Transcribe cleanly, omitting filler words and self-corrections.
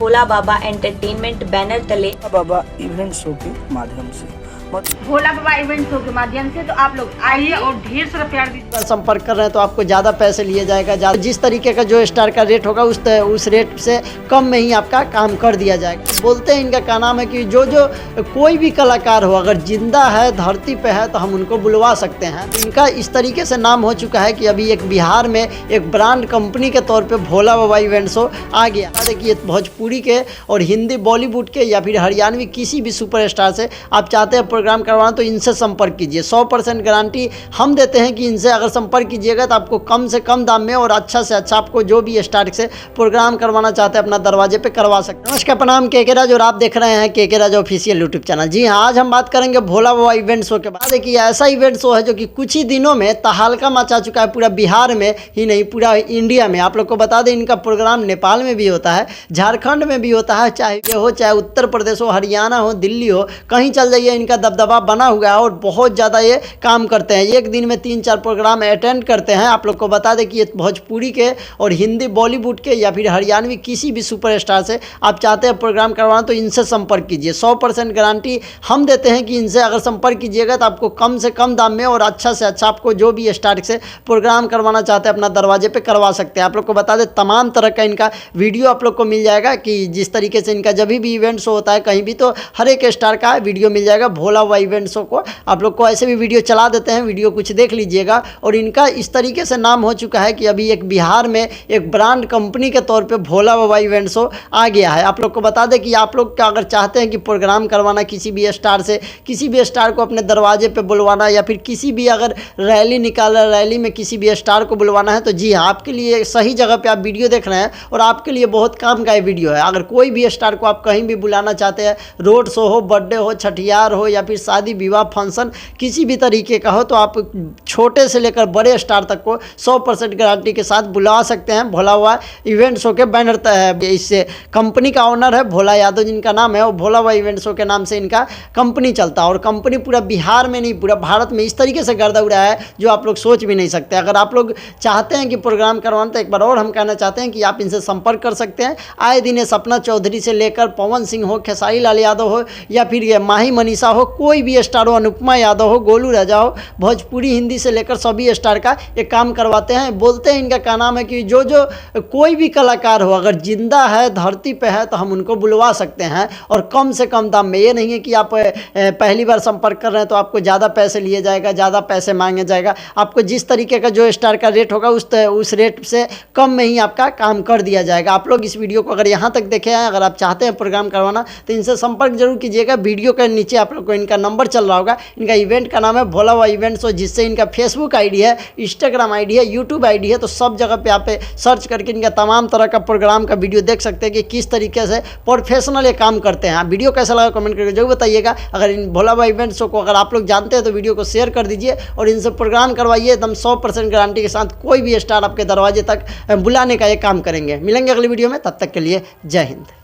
भोला बाबा entertainment banner तले बाबा event show के माध्यम से भोला बाबा इवेंट शो के माध्यम से तो आप लोग आइए और ढेर सारा प्यार दीजिए। अगर संपर्क कर रहे हैं तो आपको ज़्यादा पैसे लिए जाएगा, जिस तरीके का जो स्टार का रेट होगा उस रेट से कम में ही आपका काम कर दिया जाएगा। बोलते हैं इनका क्या नाम है कि जो कोई भी कलाकार हो अगर जिंदा है धरती पे है तो हम उनको बुलवा सकते हैं। इनका इस तरीके से नाम हो चुका है कि अभी एक बिहार में एक ब्रांड कंपनी के तौर पे भोला बाबा इवेंट शो आ गया। देखिए भोजपुरी के और हिंदी बॉलीवुड के या फिर हरियाणवी किसी भी सुपरस्टार से आप चाहते हैं प्रोग्राम करवाना तो इनसे संपर्क कीजिए। 100% गारंटी हम देते हैं कि इनसे अगर संपर्क कीजिएगा तो आपको कम से कम दाम में और अच्छा से अच्छा आपको जो भी स्टार से प्रोग्राम करवाना चाहते हैं अपना दरवाजे पे करवा सकते हैं। नमस्कार प्रणाम, के राज और आप देख रहे हैं के राज ऑफिशियल यूट्यूब चैनल। जी हाँ, आज हम बात करेंगे भोला बाबा इवेंट शो के बाद। देखिए ऐसा इवेंट शो है जो कि कुछ ही दिनों में तहलका मचा चुका है पूरा बिहार में ही नहीं पूरा इंडिया में। आप लोग को बता दें इनका प्रोग्राम नेपाल में भी होता है, झारखंड में भी होता है, चाहे उत्तर प्रदेश हो, हरियाणा हो, दिल्ली हो, कहीं चल जाइए इनका दबदबा बना हुआ है और बहुत ज़्यादा ये काम करते हैं। एक दिन में 3-4 प्रोग्राम अटेंड करते हैं। आप लोग को बता दें कि ये भोजपुरी के और हिंदी बॉलीवुड के या फिर हरियाणवी किसी भी सुपरस्टार से आप चाहते हैं प्रोग्राम करवाना तो इनसे संपर्क कीजिए। 100% गारंटी हम देते हैं कि इनसे अगर संपर्क कीजिएगा तो आपको कम से कम दाम में और अच्छा से अच्छा आपको जो भी स्टार से प्रोग्राम करवाना चाहते हैं अपना दरवाजे पे करवा सकते हैं। आप लोग को बता दें तमाम तरह का इनका वीडियो आप लोग को मिल जाएगा कि जिस तरीके से इनका जब भी इवेंट शो होता है कहीं भी तो हर एक स्टार का वीडियो मिल जाएगा। भोला बाबा इवेंट शो को आप लोग को ऐसे भी वीडियो चला देते हैं, वीडियो कुछ देख लीजिएगा। और इनका इस तरीके से नाम हो चुका है कि अभी एक बिहार में एक ब्रांड कंपनी के तौर पे भोला बाबा इवेंट शो आ गया है। आप लोग को बता दें कि आप लोग का अगर चाहते हैं कि प्रोग्राम करवाना किसी भी स्टार से, किसी भी स्टार को अपने दरवाजे पे बुलवाना या फिर किसी भी अगर रैली निकाला रैली में किसी भी स्टार को बुलवाना है तो जी हाँ, आपके लिए सही जगह पे आप वीडियो देख रहे हैं और आपके लिए बहुत काम का ये वीडियो है। अगर कोई भी स्टार को आप कहीं भी बुलाना चाहते हैं, रोड शो हो, बर्थडे हो, छठियार हो या फिर शादी विवाह फंक्शन किसी भी तरीके का हो तो आप छोटे से लेकर बड़े स्टार तक को 100% गारंटी के साथ बुला सकते हैं। भोला बाबा इवेंट शो के बैनर इससे कंपनी का ओनर है भोला यादव जिनका नाम है, और भोला बाबा इवेंट शो के नाम से इनका कंपनी चलता है। और कंपनी पूरा बिहार में नहीं पूरा भारत में इस तरीके से गर्दा उड़ा है जो आप लोग सोच भी नहीं सकते। अगर आप लोग चाहते हैं कि प्रोग्राम करवाना तो एक बार और हम कहना चाहते हैं कि आप इनसे संपर्क कर सकते हैं। आए दिन सपना चौधरी से लेकर पवन सिंह हो, खेसारी लाल यादव हो या फिर माही मनीषा हो, कोई भी स्टार हो, अनुपमा यादव हो, गोलू राजा हो, भोजपुरी हिंदी से लेकर सभी स्टार का ये काम करवाते हैं। बोलते हैं इनका क्या नाम है कि जो कोई भी कलाकार हो अगर जिंदा है धरती पे है तो हम उनको बुलवा सकते हैं और कम से कम दाम में। ये नहीं है कि आप पहली बार संपर्क कर रहे हैं तो आपको ज़्यादा पैसे लिए जाएगा, ज़्यादा पैसे मांगे जाएगा। आपको जिस तरीके का जो स्टार का रेट होगा उस रेट से कम में ही आपका काम कर दिया जाएगा। आप लोग इस वीडियो को अगर यहाँ तक देखे हैं, अगर आप चाहते हैं प्रोग्राम करवाना तो इनसे संपर्क जरूर कीजिएगा। वीडियो के नीचे आप लोग को इनका नंबर चल रहा होगा। इनका इवेंट का नाम है भोला बाबा इवेंट शो, जिससे इनका फेसबुक आईडी है, इंस्टाग्राम आईडी है, यूट्यूब आईडी है। तो सब जगह पे आप सर्च करके इनका तमाम तरह का प्रोग्राम का वीडियो देख सकते हैं कि किस तरीके से प्रोफेशनल ये काम करते हैं। वीडियो कैसा लगा कमेंट करके जरूर बताइएगा। अगर इन भोला बाबा इवेंट शो को अगर आप लोग जानते हैं तो वीडियो को शेयर कर दीजिए और इनसे प्रोग्राम करवाइए। एकदम 100% गारंटी के साथ कोई भी स्टार आपके दरवाजे तक बुलाने का ये काम करेंगे। मिलेंगे अगली वीडियो में, तब तक के लिए जय हिंद।